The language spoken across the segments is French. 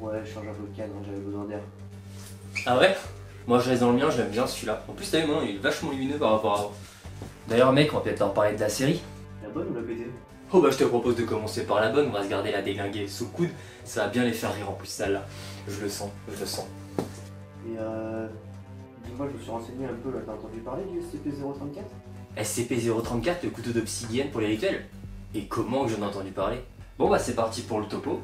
Ouais, je change un peu de cadre, j'avais besoin d'air. Ah ouais? Moi je reste dans le mien, j'aime bien celui-là. En plus t'as vu, maintenant il est vachement lumineux par rapport à avant. D'ailleurs mec, on va peut-être leur parler de la série. La bonne ou la pété? Oh bah je te propose de commencer par la bonne, on va se garder la déglinguée sous le coude. Ça va bien les faire rire en plus celle-là. Je le sens, je le sens. Et dis-moi, je me suis renseigné un peu là, t'as entendu parler du SCP-034? SCP-034, le couteau d'obsidienne pour les rituels? Et comment que j'en ai entendu parler? Bon bah c'est parti pour le topo.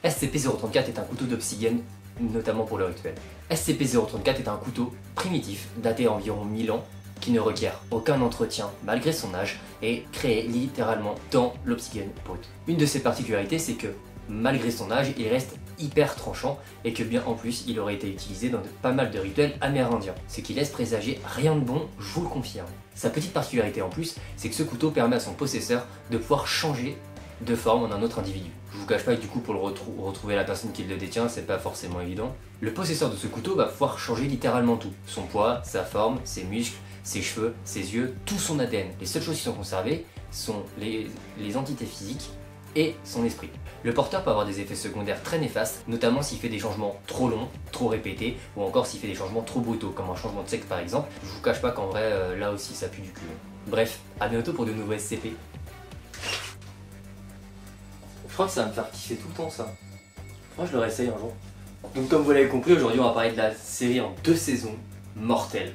SCP-034 est un couteau d'obsidienne, notamment pour le rituel. SCP-034 est un couteau primitif, daté environ 1000 ans, qui ne requiert aucun entretien malgré son âge et créé littéralement dans l'obsidienne brute. Une de ses particularités, c'est que malgré son âge, il reste hyper tranchant et que bien en plus, il aurait été utilisé dans pas mal de rituels amérindiens, ce qui laisse présager rien de bon, je vous le confirme. Sa petite particularité en plus, c'est que ce couteau permet à son possesseur de pouvoir changer de forme en un autre individu. Je vous cache pas que du coup pour le retrouver la personne qui le détient, c'est pas forcément évident. Le possesseur de ce couteau va pouvoir changer littéralement tout. Son poids, sa forme, ses muscles, ses cheveux, ses yeux, tout son ADN. Les seules choses qui sont conservées sont les entités physiques et son esprit. Le porteur peut avoir des effets secondaires très néfastes, notamment s'il fait des changements trop longs, trop répétés, ou encore s'il fait des changements trop brutaux, comme un changement de sexe par exemple. Je vous cache pas qu'en vrai, là aussi ça pue du cul. Bref, à bientôt pour de nouveaux SCP. Je crois que ça va me faire kiffer tout le temps ça. Moi je le réessaye un jour. Donc comme vous l'avez compris, aujourd'hui on va parler de la série en 2 saisons, Mortel.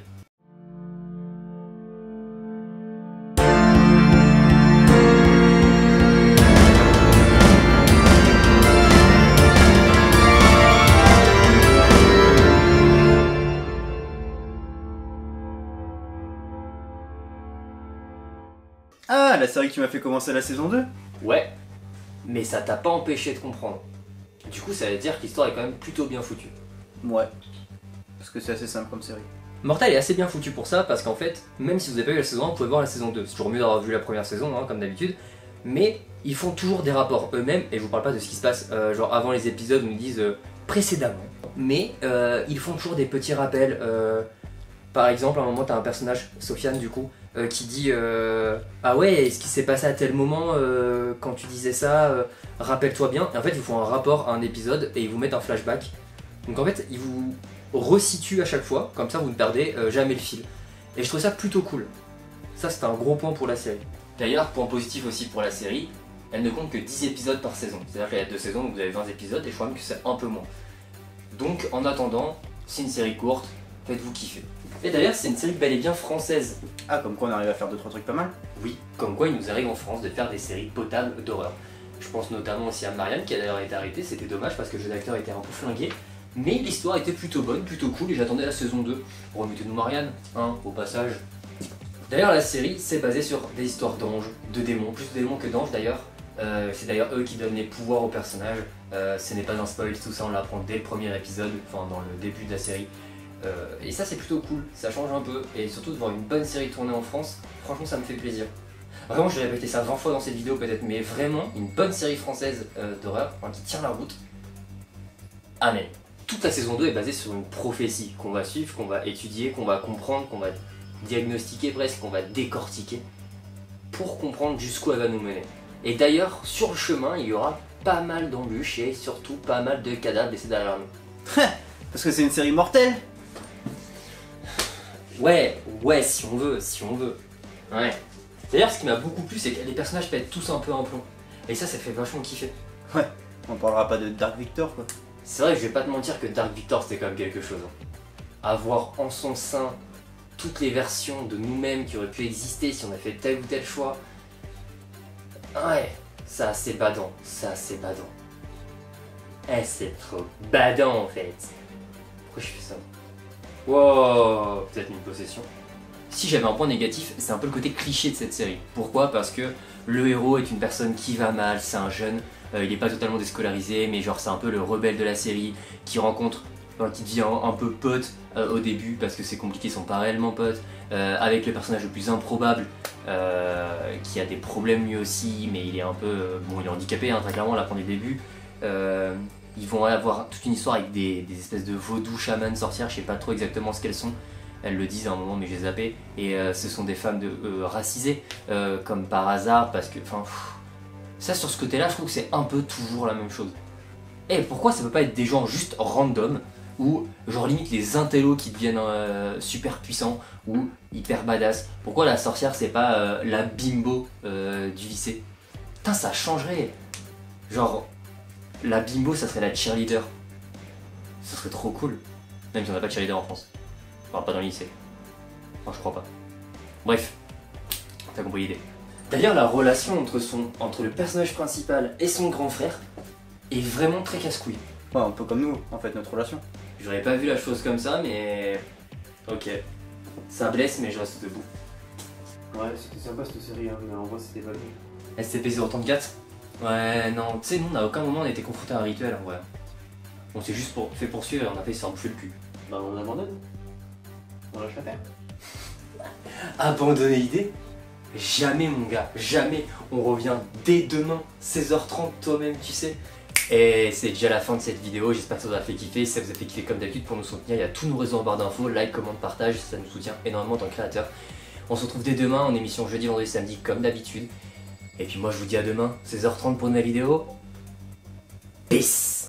Ah, la série qui m'a fait commencer la saison 2? Ouais, mais ça t'a pas empêché de comprendre. Du coup ça veut dire que l'histoire est quand même plutôt bien foutue. Ouais. Parce que c'est assez simple comme série. Mortal est assez bien foutu pour ça parce qu'en fait, même si vous avez pas vu la saison 1, vous pouvez voir la saison 2. C'est toujours mieux d'avoir vu la première saison, hein, comme d'habitude. Mais ils font toujours des rapports eux-mêmes, et je vous parle pas de ce qui se passe genre avant les épisodes où ils disent précédemment. Mais ils font toujours des petits rappels. Par exemple, à un moment, t'as un personnage, Sofiane du coup, qui dit ah ouais, ce qui s'est passé à tel moment quand tu disais ça, rappelle-toi bien. Et en fait, ils font un rapport à un épisode et ils vous mettent un flashback. Donc en fait, ils vous resituent à chaque fois, comme ça vous ne perdez jamais le fil. Et je trouve ça plutôt cool. Ça, c'est un gros point pour la série. D'ailleurs, point positif aussi pour la série, elle ne compte que 10 épisodes par saison. C'est-à-dire qu'il y a 2 saisons, donc vous avez 20 épisodes, et je crois même que c'est un peu moins. Donc en attendant, c'est une série courte, faites-vous kiffer. Et d'ailleurs, c'est une série bel et bien française. Ah, comme quoi on arrive à faire 2-3 trucs pas mal. Oui, comme quoi il nous arrive en France de faire des séries potables d'horreur. Je pense notamment aussi à Marianne qui a d'ailleurs été arrêtée, c'était dommage parce que le jeu d'acteur était un peu flingué. Mais l'histoire était plutôt bonne, plutôt cool et j'attendais la saison 2. Remettez-nous Marianne, hein, au passage. D'ailleurs, la série s'est basée sur des histoires d'anges, de démons, plus de démons que d'anges d'ailleurs. C'est d'ailleurs eux qui donnent les pouvoirs aux personnages. Ce n'est pas un spoil, tout ça on l'apprend dès le premier épisode, enfin dans le début de la série. Et ça c'est plutôt cool, ça change un peu, et surtout de voir une bonne série tournée en France, franchement ça me fait plaisir. Vraiment je vais répéter ça 20 fois dans cette vidéo peut-être, mais vraiment une bonne série française d'horreur, enfin, qui tient la route. Amen. Toute la saison 2 est basée sur une prophétie qu'on va suivre, qu'on va étudier, qu'on va comprendre, qu'on va diagnostiquer presque, qu'on va décortiquer, pour comprendre jusqu'où elle va nous mener. Et d'ailleurs sur le chemin il y aura pas mal d'embûches et surtout pas mal de cadavres laissés derrière nous. Parce que c'est une série mortelle. Ouais, si on veut, Ouais. D'ailleurs, ce qui m'a beaucoup plu, c'est que les personnages pètent tous un peu un plomb. Et ça fait vachement kiffer. Ouais, on parlera pas de Dark Victor quoi. C'est vrai que je vais pas te mentir que Dark Victor c'était quand même quelque chose. Avoir en son sein toutes les versions de nous-mêmes qui auraient pu exister si on a fait tel ou tel choix. Ouais, ça c'est badant, Eh, c'est trop badant en fait. Pourquoi je fais ça? Wow, peut-être une possession. Si j'avais un point négatif, c'est un peu le côté cliché de cette série. Pourquoi? Parce que le héros est une personne qui va mal, c'est un jeune, il est pas totalement déscolarisé, mais genre c'est un peu le rebelle de la série, qui rencontre, qui devient un peu pote au début, parce que c'est compliqué, ils sont pas réellement potes, avec le personnage le plus improbable, qui a des problèmes lui aussi, mais il est un peu, bon il est handicapé, hein, très clairement, on l'apprend dès le début. Ils vont avoir toute une histoire avec des espèces de vaudou, chamans, sorcières, je sais pas trop exactement ce qu'elles sont. Elles le disent à un moment mais j'ai zappé. Et ce sont des femmes racisées, comme par hasard, parce que, enfin, Ça, sur ce côté-là, je trouve que c'est un peu toujours la même chose. Et pourquoi ça peut pas être des gens juste random, ou genre limite les intellos qui deviennent super puissants, ou hyper badass? Pourquoi la sorcière c'est pas la bimbo du lycée? Putain, ça changerait. Genre, la bimbo ça serait la cheerleader. Ça serait trop cool. Même si on n'a pas de cheerleader en France. Enfin, pas dans le lycée. Enfin, je crois pas. Bref, t'as compris l'idée. D'ailleurs, la relation entre le personnage principal et son grand frère est vraiment très casse-couille. Ouais, un peu comme nous, en fait, notre relation. J'aurais pas vu la chose comme ça, mais... Ok. Ça blesse, mais je reste debout. Ouais, c'était sympa cette série, hein, mais en vrai c'était pas bien. SCP-034 Ouais, non, tu sais, nous, à aucun moment on a été confrontés à un rituel, en vrai. On s'est juste fait poursuivre et on a fait se faire bouffer le cul. Bah on abandonne. On lâche l'affaire. Abandonner l'idée? Jamais, mon gars, jamais. On revient dès demain, 16h30, toi-même, tu sais. Et c'est déjà la fin de cette vidéo, j'espère que ça vous a fait kiffer. Si ça vous a fait kiffer comme d'habitude, pour nous soutenir, il y a tous nos réseaux en barre d'infos, like, comment, partage, ça nous soutient énormément en tant que créateur. On se retrouve dès demain en émission jeudi, vendredi, samedi, comme d'habitude. Et puis moi je vous dis à demain, 16h30 pour une nouvelle vidéo. Peace.